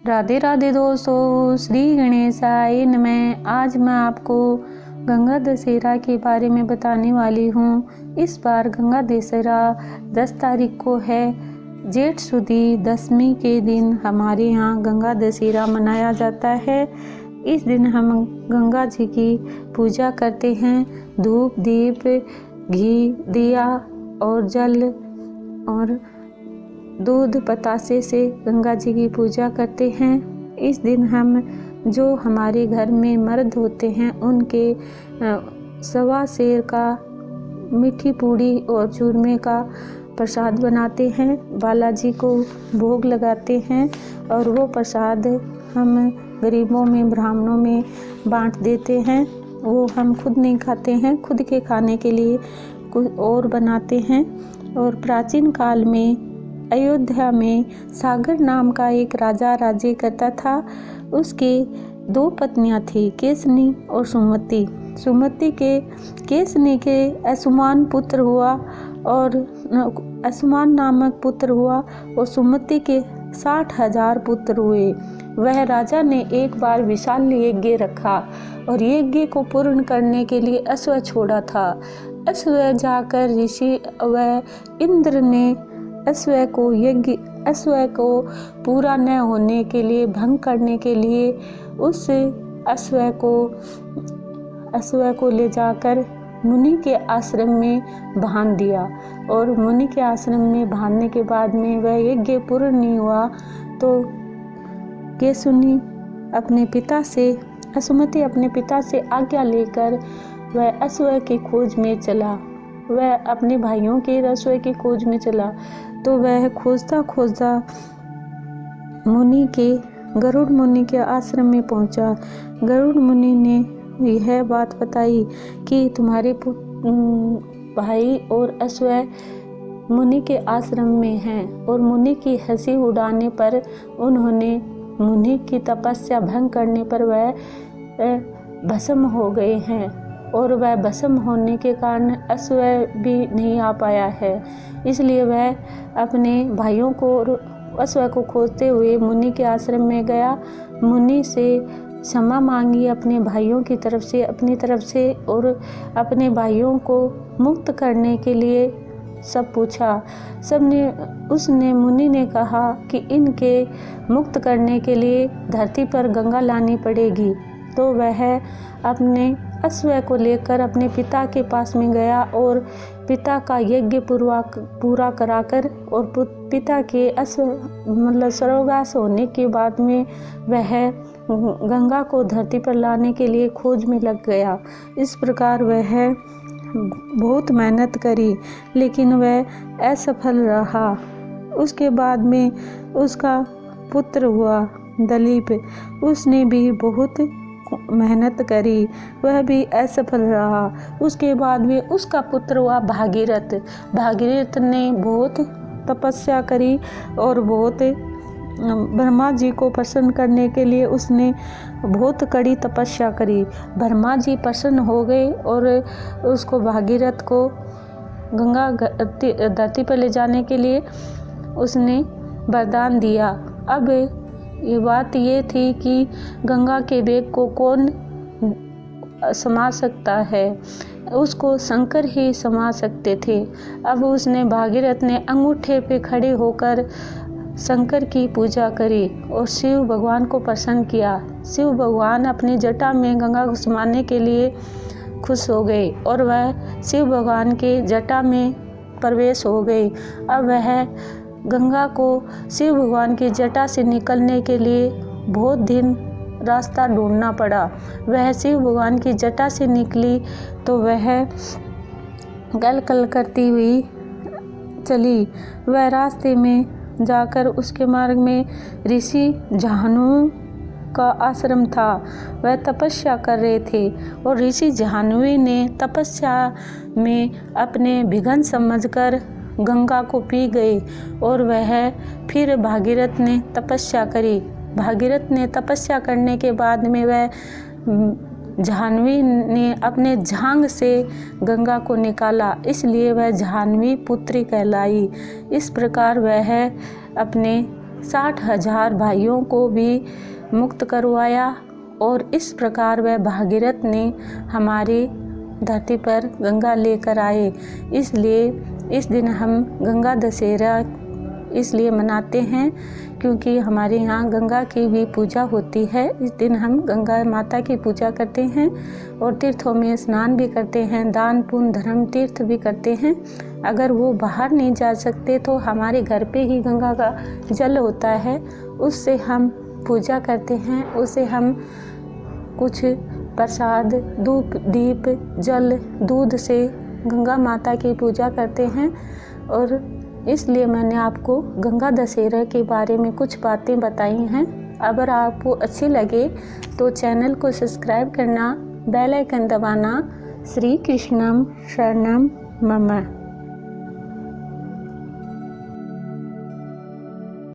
राधे राधे दोस्तों, श्री गणेशाय नमः। आज मैं आपको गंगा दशहरा के बारे में बताने वाली हूँ। इस बार गंगा दशहरा 10 तारीख को है। जेठ सुदी दशमी के दिन हमारे यहाँ गंगा दशहरा मनाया जाता है। इस दिन हम गंगा जी की पूजा करते हैं। धूप, दीप, घी, दिया और जल और दूध बतासे से गंगा जी की पूजा करते हैं। इस दिन हम जो हमारे घर में मर्द होते हैं उनके सवा सेर का मीठी पूड़ी और चूरमे का प्रसाद बनाते हैं, बालाजी को भोग लगाते हैं और वो प्रसाद हम गरीबों में, ब्राह्मणों में बांट देते हैं। वो हम खुद नहीं खाते हैं, खुद के खाने के लिए कुछ और बनाते हैं। और प्राचीन काल में अयोध्या में सागर नाम का एक राजा राज्य करता था। उसके 2 पत्नियां थी, केसनी और सुमति। सुमति के केसनी के असुमान पुत्र हुआ और असुमान नामक पुत्र हुआ और सुमति के 60,000 पुत्र हुए। वह राजा ने एक बार विशाल यज्ञ रखा और यज्ञ को पूर्ण करने के लिए अश्व छोड़ा था। अश्व जाकर ऋषि व इंद्र ने अश्व को पूरा न होने के लिए, भंग करने के लिए उस अश्व को ले जाकर मुनि के आश्रम में बांध दिया। और मुनि के आश्रम में बांधने के बाद में वह यज्ञ पूर्ण नहीं हुआ तो केसुनी असुमति अपने पिता से आज्ञा लेकर वह अश्व की खोज में चला। वह अपने भाइयों के अश्व की खोज में चला तो वह खोजता खोजता गरुड़ मुनि के आश्रम में पहुंचा। गरुड़ मुनि ने यह बात बताई कि तुम्हारे भाई और अश्व मुनि के आश्रम में हैं और मुनि की हंसी उड़ाने पर उन्होंने मुनि की तपस्या भंग करने पर वह भस्म हो गए हैं और वह भस्म होने के कारण अश्व भी नहीं आ पाया है। इसलिए वह अपने भाइयों को अश्व को खोजते हुए मुनि के आश्रम में गया। मुनि से क्षमा मांगी अपने भाइयों की तरफ से, अपनी तरफ से, और अपने भाइयों को मुक्त करने के लिए सब पूछा। मुनि ने कहा कि इनके मुक्त करने के लिए धरती पर गंगा लानी पड़ेगी। तो वह अपने अश्व को लेकर अपने पिता के पास में गया और पिता का यज्ञ पूरा कराकर और पिता के स्वर्गवास होने के बाद में वह गंगा को धरती पर लाने के लिए खोज में लग गया। इस प्रकार वह बहुत मेहनत करी लेकिन वह असफल रहा। उसके बाद में उसका पुत्र हुआ दलीप। उसने भी बहुत मेहनत करी, वह भी असफल रहा। उसके बाद में उसका पुत्र हुआ भागीरथ। भागीरथ ने बहुत तपस्या करी और बहुत ब्रह्मा जी को प्रसन्न करने के लिए उसने बहुत कड़ी तपस्या करी। ब्रह्मा जी प्रसन्न हो गए और उसको भागीरथ को गंगा धरती पर ले जाने के लिए उसने वरदान दिया। अब ये बात ये थी कि गंगा के वेग को कौन समा सकता है, उसको शंकर ही समा सकते थे। अब उसने भागीरथ ने अंगूठे पे खड़े होकर शंकर की पूजा करी और शिव भगवान को प्रसन्न किया। शिव भगवान अपनी जटा में गंगा को समाने के लिए खुश हो गए और वह शिव भगवान के जटा में प्रवेश हो गए। अब वह गंगा को शिव भगवान की जटा से निकलने के लिए बहुत दिन रास्ता ढूंढना पड़ा। वह शिव भगवान की जटा से निकली तो वह गल गल करती हुई चली। वह रास्ते में जाकर उसके मार्ग में ऋषि जाह्नवी का आश्रम था। वह तपस्या कर रहे थे और ऋषि जाह्नवी ने तपस्या में अपने विघन समझकर गंगा को पी गए और वह फिर भागीरथ ने तपस्या करी। भागीरथ ने तपस्या करने के बाद में वह जाह्नवी ने अपने झांग से गंगा को निकाला, इसलिए वह जाह्नवी पुत्री कहलाई। इस प्रकार वह अपने 60,000 भाइयों को भी मुक्त करवाया और इस प्रकार वह भागीरथ ने हमारी धरती पर गंगा लेकर आए। इसलिए इस दिन हम गंगा दशहरा इसलिए मनाते हैं क्योंकि हमारे यहाँ गंगा की भी पूजा होती है। इस दिन हम गंगा माता की पूजा करते हैं और तीर्थों में स्नान भी करते हैं, दान पुण्य धर्म तीर्थ भी करते हैं। अगर वो बाहर नहीं जा सकते तो हमारे घर पे ही गंगा का जल होता है, उससे हम पूजा करते हैं। उससे हम कुछ प्रसाद, धूप, दीप, जल, दूध से गंगा माता की पूजा करते हैं। और इसलिए मैंने आपको गंगा दशहरा के बारे में कुछ बातें बताई हैं। अगर आपको अच्छी लगे तो चैनल को सब्सक्राइब करना, बेल आइकन दबाना। श्री कृष्णम शरणम मम।